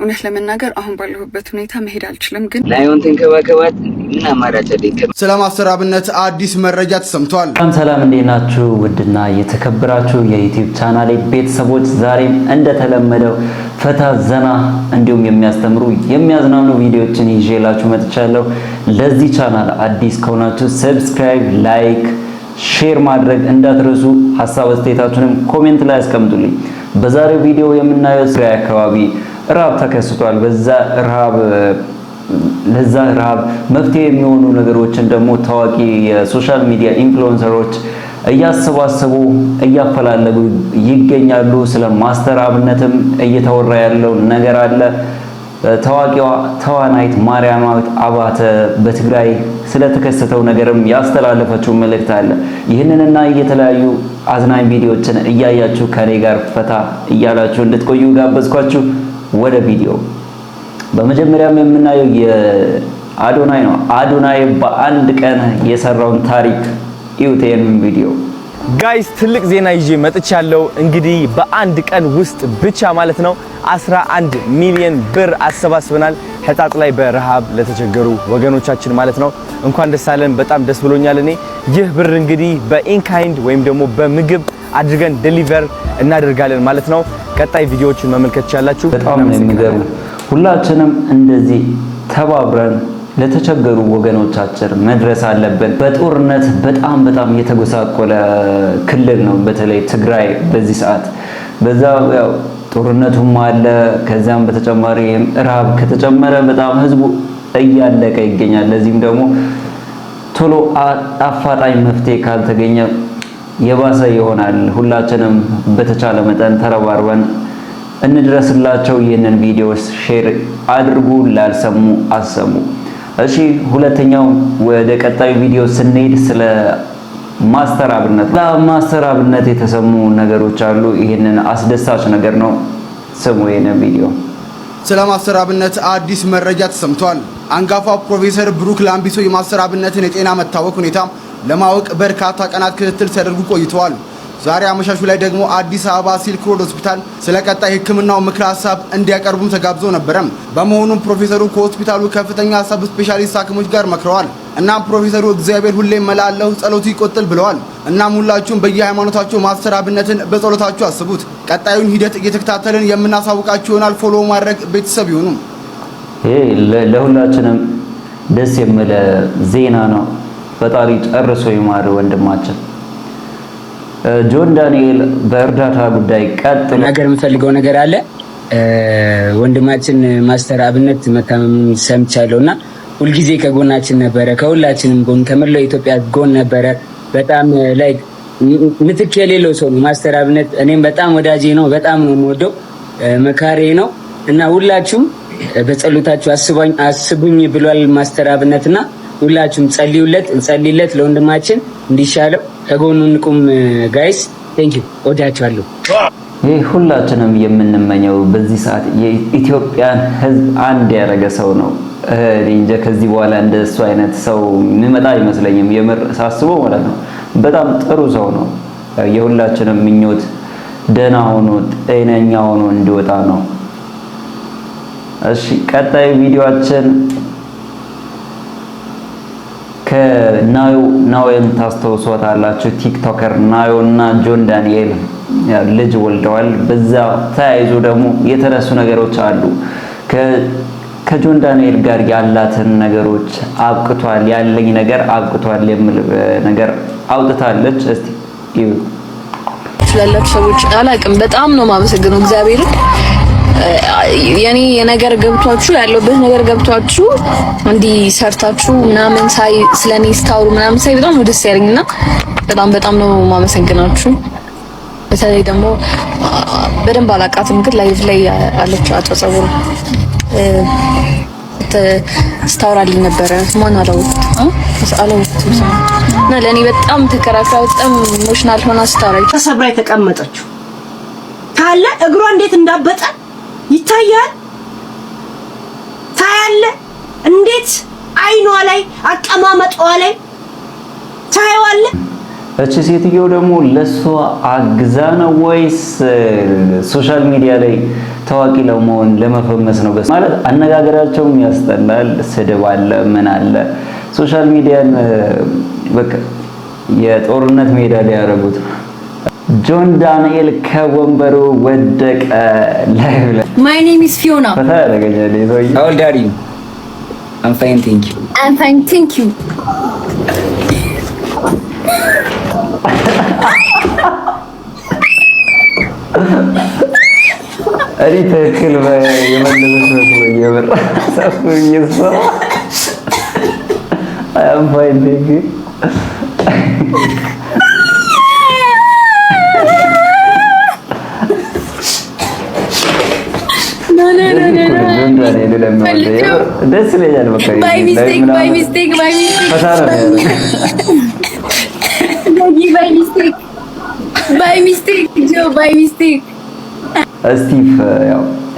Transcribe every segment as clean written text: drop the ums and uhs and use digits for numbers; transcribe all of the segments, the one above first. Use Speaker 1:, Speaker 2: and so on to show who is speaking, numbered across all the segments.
Speaker 1: እውነት ለመናገር አሁን ባለሁበት ሁኔታ መሄድ አልችልም ግን
Speaker 2: ላይሆን ተንከባከባት እና ማራጨ ዲከም
Speaker 3: ስለማስተር አብነት አዲስ መረጃ ተሰምቷል።
Speaker 4: ሰላም እንዴናችሁ ውድና የተከበራችሁ የዩቲዩብ ቻናሌ ቤተሰቦች ዛሬም እንደተለመደው ፈታ ዘና እንዲሁም የሚያስተምሩ የሚያዝናኑ ቪዲዮዎችን ይዤላችሁ መጥቻለሁ። ለዚህ ቻናል አዲስ ከሆናችሁ ሰብስክራይብ፣ ላይክ፣ ሼር ማድረግ እንዳትረሱ። ሐሳብ አስተያየታችሁንም ኮሜንት ላይ አስቀምጡልኝ። በዛሬው ቪዲዮ የምናየው ትግራይ አካባቢ ራብ ተከስቷል። ለዛ ራብ መፍትሄ የሚሆኑ ነገሮችን ደግሞ ታዋቂ የሶሻል ሚዲያ ኢንፍሉዌንሰሮች እያሰባሰቡ እያፈላለጉ ይገኛሉ። ስለ ማስተር አብነትም እየተወራ ያለው ነገር አለ። ታዋቂዋ ተዋናይት ማርያማዊት አባተ በትግራይ ስለተከሰተው ነገርም ያስተላለፈችው መልእክት አለ። ይህንንና የተለያዩ አዝናኝ ቪዲዮዎችን እያያችሁ ከኔ ጋር ፈታ እያላችሁ እንድትቆዩ ጋበዝኳችሁ። ወደ ቪዲዮ በመጀመሪያም የምናየው የአዶናይ ነው። አዶናይ በአንድ ቀን የሰራውን ታሪክ ኢዩቴን ቪዲዮ
Speaker 5: ጋይስ ትልቅ ዜና ይዤ መጥቻለሁ። እንግዲህ በአንድ ቀን ውስጥ ብቻ ማለት ነው 11 ሚሊዮን ብር አሰባስበናል። ህጣጥ ላይ በረሃብ ለተቸገሩ ወገኖቻችን ማለት ነው። እንኳን ደስ አለን። በጣም ደስ ብሎኛል። እኔ ይህ ብር እንግዲህ በኢንካይንድ ወይም ደግሞ በምግብ አድርገን ዴሊቨር እናደርጋለን ማለት ነው። ቀጣይ ቪዲዮዎችን መመልከት ትችላላችሁ።
Speaker 4: በጣም ነው የሚገርም። ሁላችንም እንደዚህ ተባብረን ለተቸገሩ ወገኖቻችን መድረስ አለብን። በጦርነት በጣም የተጎሳቆለ ክልል ነው በተለይ ትግራይ በዚህ ሰዓት። በዛው ያው ጦርነቱም አለ። ከዛም በተጨማሪ ራብ ከተጨመረ በጣም ህዝቡ እያለቀ ይገኛል። ለዚህም ደግሞ ቶሎ አፋጣኝ መፍትሄ ካልተገኘ የባሰ ይሆናል። ሁላችንም በተቻለ መጠን ተረባርበን እንድረስላቸው። ይህንን ቪዲዮ ሼር አድርጉ፣ ላልሰሙ አሰሙ። እሺ ሁለተኛው ወደ ቀጣዩ ቪዲዮ ስንሄድ ስለ ማስተር አብነት የተሰሙ ነገሮች አሉ። ይህንን አስደሳች ነገር ነው። ስሙ ይህንን ቪዲዮ።
Speaker 3: ስለ ማስተር አብነት አዲስ መረጃ ተሰምቷል። አንጋፋው ፕሮፌሰር ብሩክ ላምቢሶ የማስተር አብነትን የጤና መታወክ ሁኔታ ለማወቅ በርካታ ቀናት ክትትል ሲያደርጉ ቆይተዋል። ዛሬ አመሻሹ ላይ ደግሞ አዲስ አበባ ሲልክ ሮድ ሆስፒታል ስለ ቀጣይ ሕክምናው ምክር ሐሳብ እንዲያቀርቡም ተጋብዞ ነበር። በመሆኑም ፕሮፌሰሩ ከሆስፒታሉ ከፍተኛ ሰብ ስፔሻሊስት ሐኪሞች ጋር መክረዋል። እናም ፕሮፌሰሩ እግዚአብሔር ሁሌም መላለሁ ጸሎቱ ይቆጥል ብለዋል። እናም ሁላችሁም በየሃይማኖታችሁ ማስተር አብነትን በጸሎታችሁ አስቡት። ቀጣዩን ሂደት እየተከታተልን የምናሳውቃችሁ ይሆናል። ፎሎ ማድረግ ቤተሰብ ይሁኑ።
Speaker 4: ይሄ ለሁላችንም ደስ የሚል ዜና ነው። ፈጣሪ ጨርሶ ይማር ወንድማችን። ጆን ዳንኤል በእርዳታ ጉዳይ ቀጥሎ
Speaker 6: ነገር የምፈልገው ነገር አለ። ወንድማችን ማስተር አብነት መታመሙን ሰምቻለሁና ሁልጊዜ ከጎናችን ነበረ። ከሁላችንም ጎን ከመላው ኢትዮጵያ ጎን ነበረ። በጣም ላይ ምትክ የሌለው ሰው ነው ማስተር አብነት። እኔም በጣም ወዳጄ ነው። በጣም ነው የምወደው፣ መካሬ ነው እና ሁላችሁም በጸሎታችሁ አስቡኝ ብሏል ማስተር አብነትና ሁላችሁም ጸልዩለት፣ እንጸልይለት ለወንድማችን እንዲሻለው ከጎኑ እንቁም። ጋይስ ቴንክ ዩ ወዳችኋለሁ።
Speaker 4: ይህ ሁላችንም የምንመኘው በዚህ ሰዓት የኢትዮጵያን ሕዝብ አንድ ያደረገ ሰው ነው። እንጃ ከዚህ በኋላ እንደሱ አይነት ሰው የሚመጣ አይመስለኝም። የምር ሳስበው ማለት ነው። በጣም ጥሩ ሰው ነው። የሁላችንም ምኞት ደህና ሆኖ ጤነኛ ሆኖ እንዲወጣ ነው። እሺ ቀጣይ ቪዲዮአችን ከናዮን ታስተውሷታላችሁ። ቲክቶከር ናዮና ጆን ዳንኤል ልጅ ወልደዋል። በዛ ተያይዞ ደግሞ የተነሱ ነገሮች አሉ። ከጆን ዳንኤል ጋር ያላትን ነገሮች አብቅቷል፣ ያለኝ ነገር አብቅቷል የሚል ነገር አውጥታለች። እስቲ እዩ።
Speaker 7: ስለላችሁ ሰዎች አላቅም። በጣም ነው ማመሰግነው እግዚአብሔርን። የኔ ነገር ገብቷችሁ ያለበት ነገር ገብቷችሁ እንዲህ ሰርታችሁ ምናምን ሳይ ስለኔ ስታውሩ ምናምን ሳይ በጣም ደስ ያለኝና በጣም ነው ማመሰግናችሁ። በተለይ ደግሞ በደንብ አላቃትም ግን ላይቭ ላይ አለች አጫጸውሩ ስታውራልኝ ነበረ። ማን አላወቅሁትም እና ለኔ በጣም ተከራክራ በጣም ኢሞሽናል ሆና ስታወራኝ
Speaker 8: ተሰብራ የተቀመጠችው ታለ እግሯ እንዴት እንዳበጠ ይታያል። ታያለ እንዴት አይኗ ላይ አቀማመጧ ላይ ታያዋለ።
Speaker 4: እቺ ሴትዮ ደግሞ ለሷ አግዛ ነው ወይስ ሶሻል ሚዲያ ላይ ታዋቂ ለመሆን ለመፈመስ ነው ማለት አነጋገራቸውም ያስጠላል። ስድብ አለ ምን አለ። ሶሻል ሚዲያን በቃ የጦርነት ሜዳ ሊያደርጉት። ጆን ዳንኤል ከወንበሩ ወደቀ። ላይቭ ላይ
Speaker 7: My name is Fiona.
Speaker 4: ፈታ ያደረገኛል ይዞይ
Speaker 6: How old are you? I'm fine, thank you.
Speaker 7: I'm fine, thank you.
Speaker 4: እኔ ትክክል የመለሰች መስሎኝ የምር ሰፍ እየሰማ I'm fine, thank you. ደስ ይለኛል። በቃ
Speaker 7: by mistake Joe, by mistake.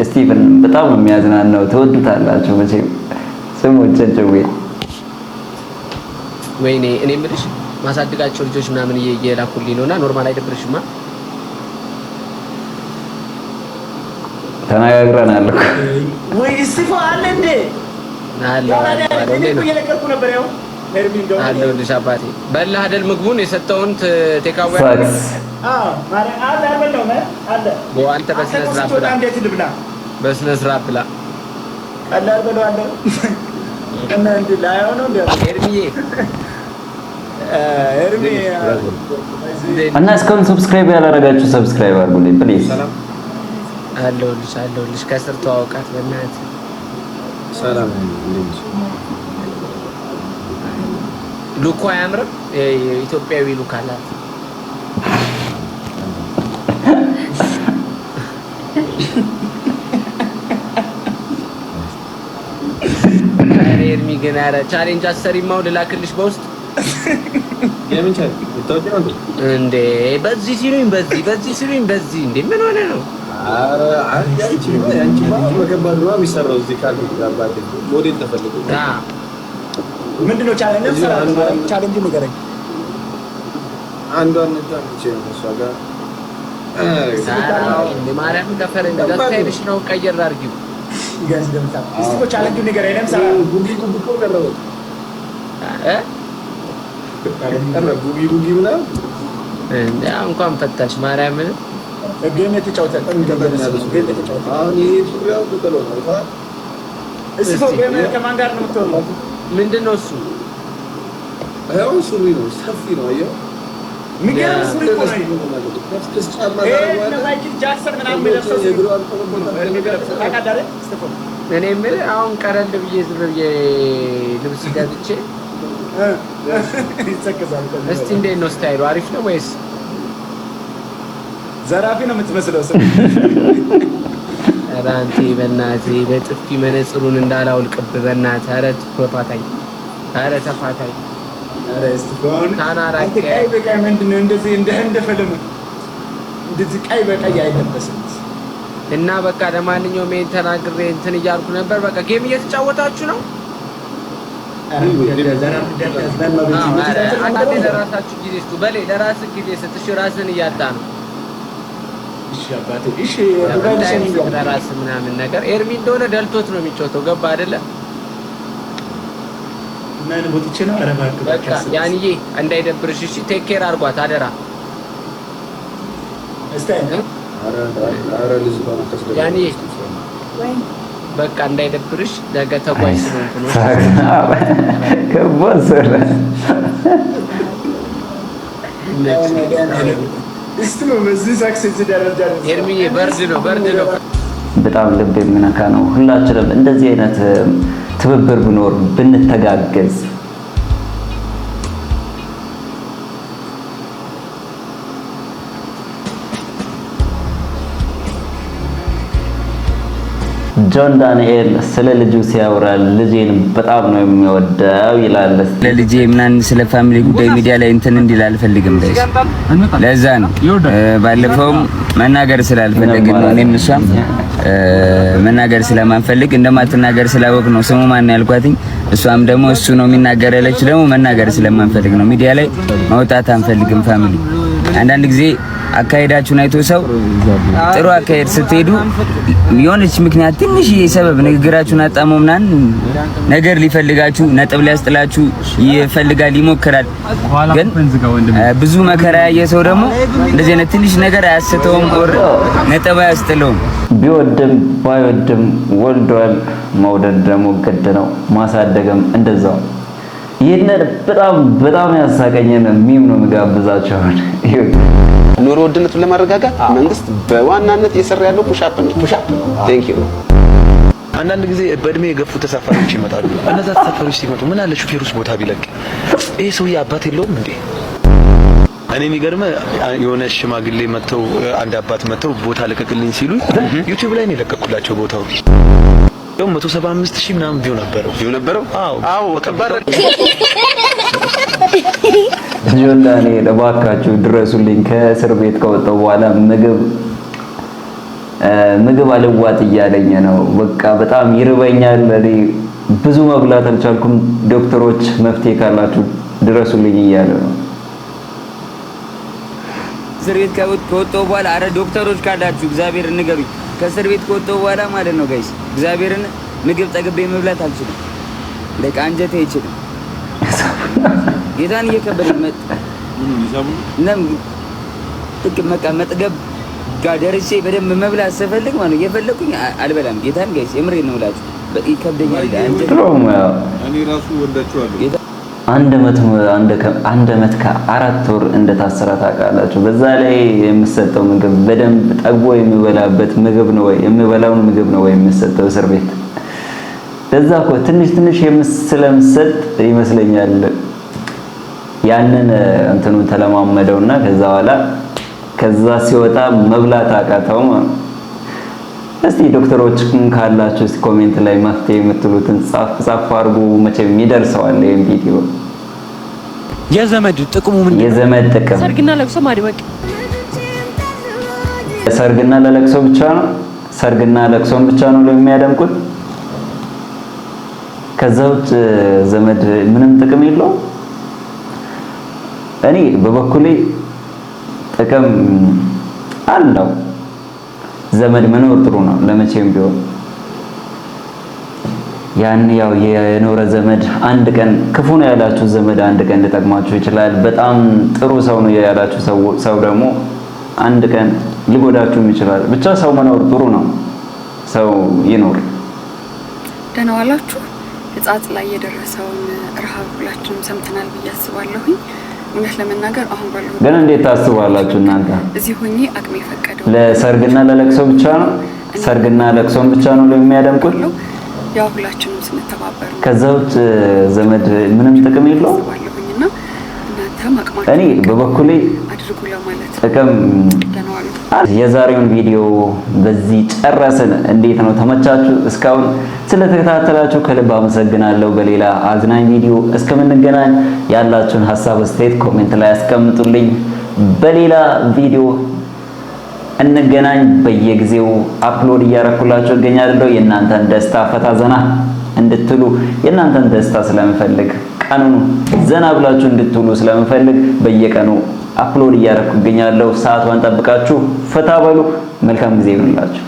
Speaker 4: ስቲቭን በጣም ነው የሚያዝናናው። ትወዱታላችሁ መቼም ስሙ ጨጨዌ።
Speaker 9: ወይኔ እኔ የምልሽ ማሳድጋቸው ልጆች ምናምን እየላኩልኝ ነውና ኖርማል አይደብርሽማ?
Speaker 4: ተነጋግረናል እኮ
Speaker 3: ወይ ስቲቭ አለ እንዴ?
Speaker 9: አለው ልጅ አባቴ በላህ አይደል ምግቡን የሰጠውን ቴካዌ አንተ በስነ ስርዓት ብላ
Speaker 3: ቀላል በለው አለ እና እንዴ ላይሆን ነው እንዴ ኤርሚ
Speaker 4: እና እስካሁን ሰብስክራይብ ያላረጋችሁ ሰብስክራይብ አድርጉልኝ ፕሊዝ።
Speaker 9: አለሁልሽ ከስር ተዋውቃት በእናትህ።
Speaker 3: ሰላም ልጅ
Speaker 9: ሉኳ አያምርም? የኢትዮጵያዊ ሉክ አላት። ኤርሚ ግን ኧረ ቻሌንጅ አሰሪማው ልላክልሽ በውስጥ
Speaker 3: የምን ቻሌንጅ ወጣው
Speaker 9: እንዴ? በዚህ ሲሉኝ በዚህ ሲሉኝ በዚህ እንዴ ምን ሆነ ነው?
Speaker 3: ኧረ አንቺ በከባድ ነው የሚሰራው እዚህ ካለ ጋባቴ ሞዴል ተፈልጎ ምንድነው ቻሌንጅ? ቻሌንጅ ንገረኝ። አንዷን ነጣች እሷ ጋር
Speaker 9: ማርያም ከፈረኝ ለካይልሽ ነው ቀየር አድርጊው።
Speaker 3: ይገርም ደምታ እስቲ እኮ ቻሌንጅ ንገረኝ። እኔም ሰራ ጉቢ እኮ ቀረበ ጉቢ ምናምን
Speaker 9: እንኳን ፈታሽ ማርያም
Speaker 3: ገና ተጫውተን አሁን ይሄ ሱሪያው ተጥሎ ነው ታ እስቲ ከማን ጋር ነው የምትሆነው?
Speaker 9: ምንድነው እሱ?
Speaker 3: አሁን ሱሪ ነው ሰፊ ነው አየው ሚገርም ሱሪ ነው። ከፍተሽ ጫማ ጋር ማይክል ጃክሰን ምናምን የሚለብሰው የግሩ
Speaker 9: እኔ የምልህ አሁን ቀረል ብዬ ዝም ብዬ ልብስ ገዝቼ እስቲ እንዴት ነው ስታይሉ? አሪፍ ነው ወይስ
Speaker 3: ዘራፊ ነው የምትመስለው?
Speaker 9: ኧረ አንተ በእናትህ በጥፊ መነጽሩን እንዳላውልቅብ በእናትህ። ኧረ ተፋታኝ፣ ኧረ ተፋታኝ።
Speaker 3: ኧረ እስቲፋን ታናራቀ ቀይ በቀይ ምንድነው እንደዚህ እንደፈለመ እንደዚህ ቀይ በቀይ አይለበስም።
Speaker 9: እና በቃ ለማንኛውም ይሄን ተናግሬ እንትን እያልኩ ነበር። በቃ ጌም እየተጫወታችሁ ነው? አንዳንዴ ለራሳችሁ ጊዜ ስጡ። በሌ ለራስህ ጊዜ ስትሽ ራስህን እያጣ ነው።
Speaker 3: እሺ አባቴ እሺ
Speaker 9: ለራስህ ምናምን ነገር ኤርሚ እንደሆነ ደልቶት ነው የሚጫወተው። ገባ አይደለ?
Speaker 3: ምን ቦትቼ ነው? ኧረ እባክህ
Speaker 9: በቃ ያንዬ እንዳይደብርሽ እሺ። ቴክ ኬር አድርጓት አደራ። ያንዬ በቃ እንዳይደብርሽ። ነገ ተጓዥ ስለሆንኩ ነው።
Speaker 4: ከቦሰለ
Speaker 9: ኤርሚዬ በርድ ነው።
Speaker 4: በጣም ልብ የሚነካ ነው። ሁላችንም እንደዚህ አይነት ትብብር ቢኖር ብንተጋገዝ ጆን ዳንኤል ስለ ልጁ ሲያወራ ልጄን በጣም ነው የሚወደው ይላል።
Speaker 6: ለልጄ ምናምን ስለ ፋሚሊ ጉዳይ ሚዲያ ላይ እንትን እንዲል አልፈልግም። ለዛ ነው ባለፈውም መናገር ስላልፈለግን ነው እኔም እሷም መናገር ስለማንፈልግ እንደማትናገር ስላወቅ ነው ስሙ ማን ያልኳትኝ። እሷም ደግሞ እሱ ነው የሚናገር ያለች ደግሞ መናገር ስለማንፈልግ ነው። ሚዲያ ላይ መውጣት አንፈልግም። ፋሚሊ አንዳንድ ጊዜ አካሄዳችሁን አይቶ ሰው ጥሩ አካሄድ ስትሄዱ የሆነች ምክንያት ትንሽ ሰበብ ንግግራችሁን አጣመው ምናምን ነገር ሊፈልጋችሁ ነጥብ ሊያስጥላችሁ ይፈልጋል ይሞክራል። ግን ብዙ መከራ ያየ ሰው ደግሞ እንደዚህ አይነት ትንሽ ነገር አያስተውም ኦር ነጥብ አያስጥለውም።
Speaker 4: ቢወድም ባይወድም ወልዷል። መውደድ ደግሞ ግድ ነው፣ ማሳደግም እንደዛው። ይሄንን በጣም ያሳቀኝን ሚም ነው የምጋብዛችሁ።
Speaker 10: ኑሮ ውድነቱን ለማረጋጋት መንግስት በዋናነት እየሰራ ያለው ፑሻፕ ነው። ቴንክ ዩ።
Speaker 11: አንዳንድ ጊዜ በእድሜ የገፉ ተሳፋሪዎች ይመጣሉ። እነዛ ተሳፋሪዎች ሲመጡ ምን አለ ሹፌሩስ ቦታ ቢለቅ፣ ይሄ ሰውዬ አባት የለውም እንዴ? እኔ የሚገርመው የሆነ ሽማግሌ መተው አንድ አባት መተው ቦታ ለቀቅልኝ ሲሉ ዩቲዩብ ላይ ነው የለቀኩላቸው ቦታው። ያው 175,000 ምናምን ቪው ነበረው። አዎ ከባድ
Speaker 4: ጆንዳኔ ለባካችሁ ድረሱልኝ። ከእስር ቤት ከወጣሁ በኋላ ምግብ አልዋጥ እያለኝ ነው። በቃ በጣም ይርበኛል። እኔ ብዙ መብላት አልቻልኩም። ዶክተሮች መፍትሄ ካላችሁ ድረሱልኝ እያለ ነው።
Speaker 6: እስር ቤት ከወጣሁ በኋላ አረ ዶክተሮች ካላችሁ እግዚአብሔር ንገሩኝ። ከእስር ቤት ከወጣሁ በኋላ ማለት ነው ጋይስ እግዚአብሔርን ምግብ ጠግቤ መብላት አልችልም። ለቃ አንጀቴ አይችልም። ጌታን እየከበደኝ መጣ። መጥገብ ጋር ደርሼ በደንብ መብላት ስፈልግ ማለት እየፈለኩኝ አልበላም። ጌታን ጋይስ የምሬን ነው እላችሁ በቃ ይከብደኛል።
Speaker 10: እኔ ራሱ ወዳችኋለሁ።
Speaker 4: አንድ አመት ከ4 ወር እንደታሰረ ታውቃላችሁ። በዛ ላይ የምሰጠው ምግብ በደንብ ጠግቦ የሚበላበት ምግብ ነው ወይ የሚበላውን ምግብ ነው ወይ የምሰጠው እስር ቤት? ለዛ እኮ ትንሽ ስለምሰጥ ይመስለኛል ያንን እንትኑን ተለማመደውና ከዛ ሲወጣ መብላት አቃተው ማለት። እስቲ ዶክተሮች ካላችሁ እስቲ ኮሜንት ላይ መፍትሄ የምትሉትን ጻፍ አድርጉ። መቼም ይደርሰዋል ይሄን ቪዲዮ።
Speaker 12: የዘመድ ጥቅሙ ምንድነው?
Speaker 4: የዘመድ ጥቅም
Speaker 12: ሰርግና ለቅሶ ማድመቅ።
Speaker 4: ሰርግና ለቅሶ ብቻ ነው? ሰርግና ለቅሶን ብቻ ነው የሚያደምቁት? ከዛ ውጭ ዘመድ ምንም ጥቅም የለውም? እኔ በበኩሌ ጥቅም አለው። ዘመድ መኖር ጥሩ ነው ለመቼም ቢሆን። ያን ያው የኖረ ዘመድ አንድ ቀን ክፉ ነው ያላችሁ ዘመድ አንድ ቀን ሊጠቅማችሁ ይችላል። በጣም ጥሩ ሰው ነው ያላችሁ ሰው ደግሞ አንድ ቀን ሊጎዳችሁም ይችላል። ብቻ ሰው መኖር ጥሩ ነው። ሰው ይኖር።
Speaker 1: ደህና ዋላችሁ። ሕጻጽ ላይ የደረሰውን ረሃብ ሁላችንም ሰምተናል ብዬ አስባለሁኝ። እውነት ለመናገር አሁን ባለው
Speaker 4: ግን እንዴት ታስባላችሁ እናንተ?
Speaker 1: እዚህ ሆኜ አቅሜ ፈቀደው
Speaker 4: ለሰርግና ለለቅሶ ብቻ ነው? ሰርግና ለቅሶን ብቻ ነው የሚያደምቁት?
Speaker 1: ያው ሁላችንም ስንተባበር ነው።
Speaker 4: ከዛ ውጭ ዘመድ ምንም ጥቅም የለውም። እኔ በበኩሌ
Speaker 1: አድርጉ ለማለት
Speaker 4: ጥቅም የዛሬውን ቪዲዮ በዚህ ጨረስን። እንዴት ነው ተመቻችሁ? እስካሁን ስለተከታተላችሁ ከልብ አመሰግናለሁ። በሌላ አዝናኝ ቪዲዮ እስከምንገናኝ ያላችሁን ሀሳብ አስተያየት ኮሜንት ላይ አስቀምጡልኝ። በሌላ ቪዲዮ እንገናኝ። በየጊዜው አፕሎድ እያረኩላችሁ እገኛለሁ። የእናንተን ደስታ ፈታ ዘና እንድትሉ የእናንተን ደስታ ስለምፈልግ ቀኑን ዘና ብላችሁ እንድትውሉ ስለምፈልግ በየቀኑ አፕሎድ እያረኩ እገኛለሁ። ሰዓቷን ጠብቃችሁ ፈታ በሉ። መልካም ጊዜ ይሁንላችሁ።